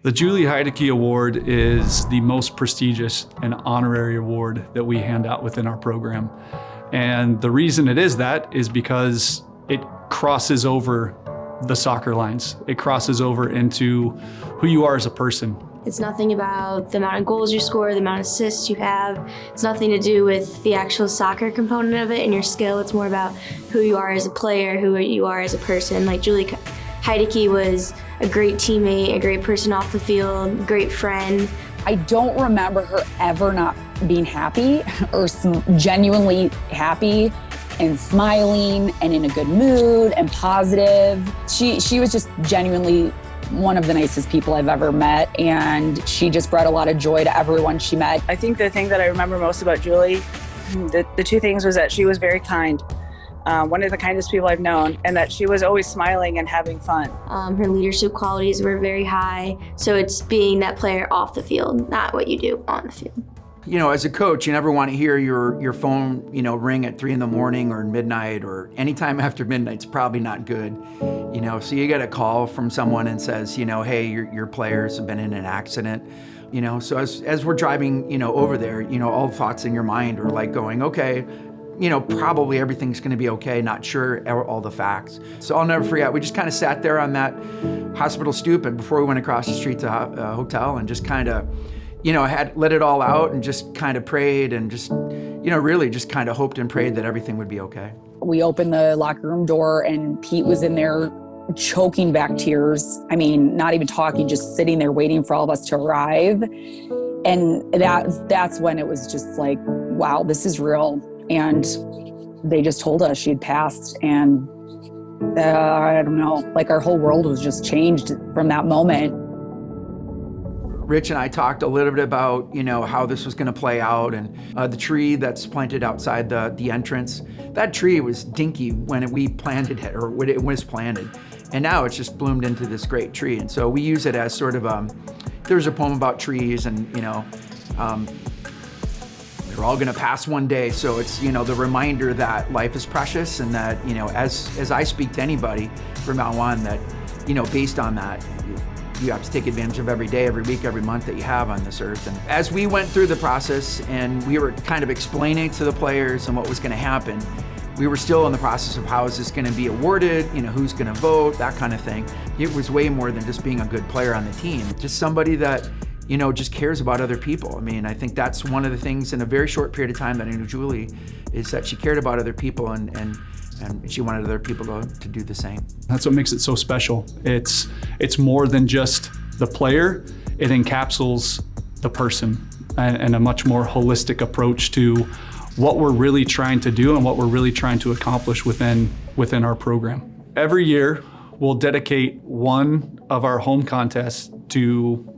The Julie Heidecke Award is the most prestigious and honorary award that we hand out within our program. And the reason it is that is because it crosses over the soccer lines. It crosses over into who you are as a person. It's nothing about the amount of goals you score, the amount of assists you have. It's nothing to do with the actual soccer component of it and your skill. It's more about who you are as a player, who you are as a person. Like Julie Heidecke was a great teammate, a great person off the field, great friend. I don't remember her ever not being happy or genuinely happy and smiling and in a good mood and positive. She was just genuinely one of the nicest people I've ever met, and she just brought a lot of joy to everyone she met. I think the thing that I remember most about Julie, the two things was that she was very kind. One of the kindest people I've known, and that she was always smiling and having fun. Her leadership qualities were very high, so it's being that player off the field, not what you do on the field. You know, as a coach, you never want to hear your phone, ring at 3 a.m. or midnight or anytime after midnight's probably not good. So you get a call from someone and says, hey, your players have been in an accident. So as we're driving, over there, all the thoughts in your mind are like going, okay, probably everything's going to be okay, not sure all the facts. So I'll never forget, we just kind of sat there on that hospital stoop and before we went across the street to a hotel and just kind of, had let it all out and just kind of prayed and just, really just kind of hoped and prayed that everything would be okay. We opened the locker room door and Pete was in there choking back tears. I mean, not even talking, just sitting there waiting for all of us to arrive. And that's when it was just like, wow, this is real. And they just told us she'd passed, and I don't know, like our whole world was just changed from that moment. Rich and I talked a little bit about, how this was going to play out, and the tree that's planted outside the entrance. That tree was dinky when we planted it, or when it was planted, and now it's just bloomed into this great tree. And so we use it as sort of there's a poem about trees, and they're all going to pass one day. So it's the reminder that life is precious, and that as I speak to anybody from now on, that based on that, you have to take advantage of every day, every week, every month that you have on this earth. And as we went through the process and we were kind of explaining to the players and what was going to happen, we were still in the process of how is this going to be awarded, who's going to vote, that kind of thing. It was way more than just being a good player on the team, just somebody that just cares about other people. I mean, I think that's one of the things in a very short period of time that I knew Julie, is that she cared about other people and she wanted other people to do the same. That's what makes it so special. It's more than just the player. It encapsulates the person and a much more holistic approach to what we're really trying to do and what we're really trying to accomplish within our program. Every year, we'll dedicate one of our home contests to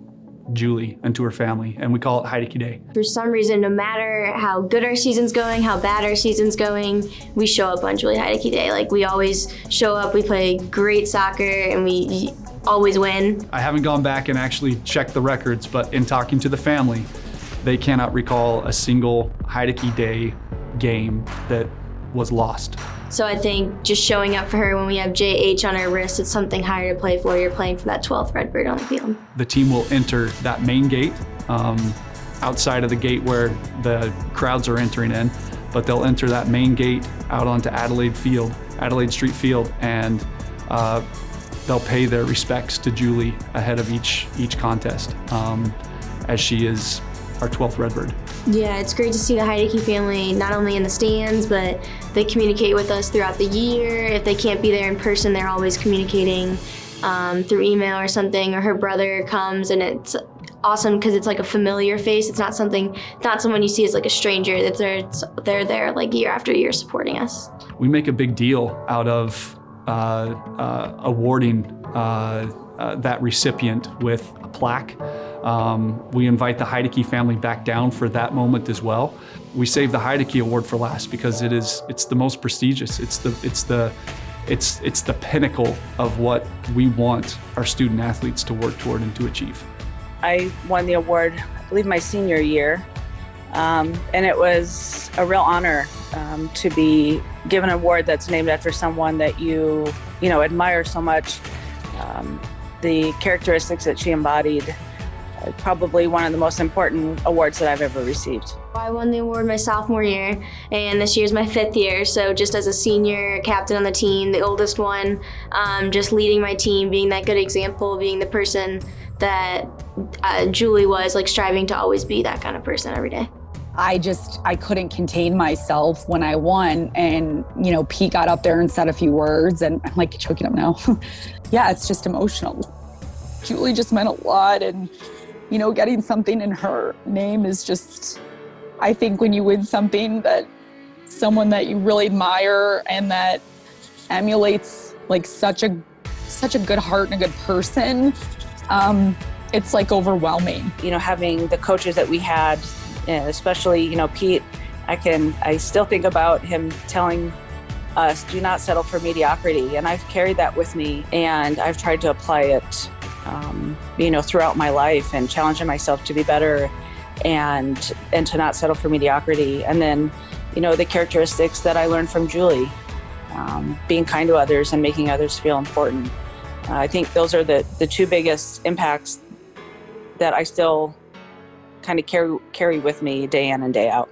Julie and to her family, and we call it Heidecke Day. For some reason, no matter how good our season's going, how bad our season's going, we show up on Julie Heidecke Day. Like, we always show up, we play great soccer, and we always win. I haven't gone back and actually checked the records, but in talking to the family, they cannot recall a single Heidecke Day game that was lost. So I think just showing up for her when we have JH on our wrist, it's something higher to play for. You're playing for that 12th Redbird on the field. The team will enter that main gate, outside of the gate where the crowds are entering in, but they'll enter that main gate out onto Adelaide Street Field, and they'll pay their respects to Julie ahead of each contest, as she is our 12th Redbird. Yeah, it's great to see the Heidecke family not only in the stands, but they communicate with us throughout the year. If they can't be there in person, they're always communicating through email or something, or her brother comes, and it's awesome because it's like a familiar face. It's not someone you see as like a stranger. They're there like year after year supporting us. We make a big deal out of awarding that recipient with a plaque. We invite the Heidecke family back down for that moment as well. We save the Heidecke Award for last because it's the most prestigious. It's the pinnacle of what we want our student athletes to work toward and to achieve. I won the award, I believe, my senior year, and it was a real honor to be given an award that's named after someone that you admire so much. the characteristics that she embodied, probably one of the most important awards that I've ever received. I won the award my sophomore year, and this year's my 5th year. So just as a senior captain on the team, the oldest one, just leading my team, being that good example, being the person that Julie was, like striving to always be that kind of person every day. I couldn't contain myself when I won, and Pete got up there and said a few words, and I'm like choking up now. Yeah, it's just emotional. Julie just meant a lot, and getting something in her name is just, I think when you win something that someone that you really admire and that emulates like such a good heart and a good person, it's like overwhelming. Having the coaches that we had, especially, Pete, I still think about him telling us, do not settle for mediocrity. And I've carried that with me, and I've tried to apply it, throughout my life, and challenging myself to be better and to not settle for mediocrity. And then, the characteristics that I learned from Julie, being kind to others and making others feel important. I think those are the two biggest impacts that I still kind of carry with me day in and day out.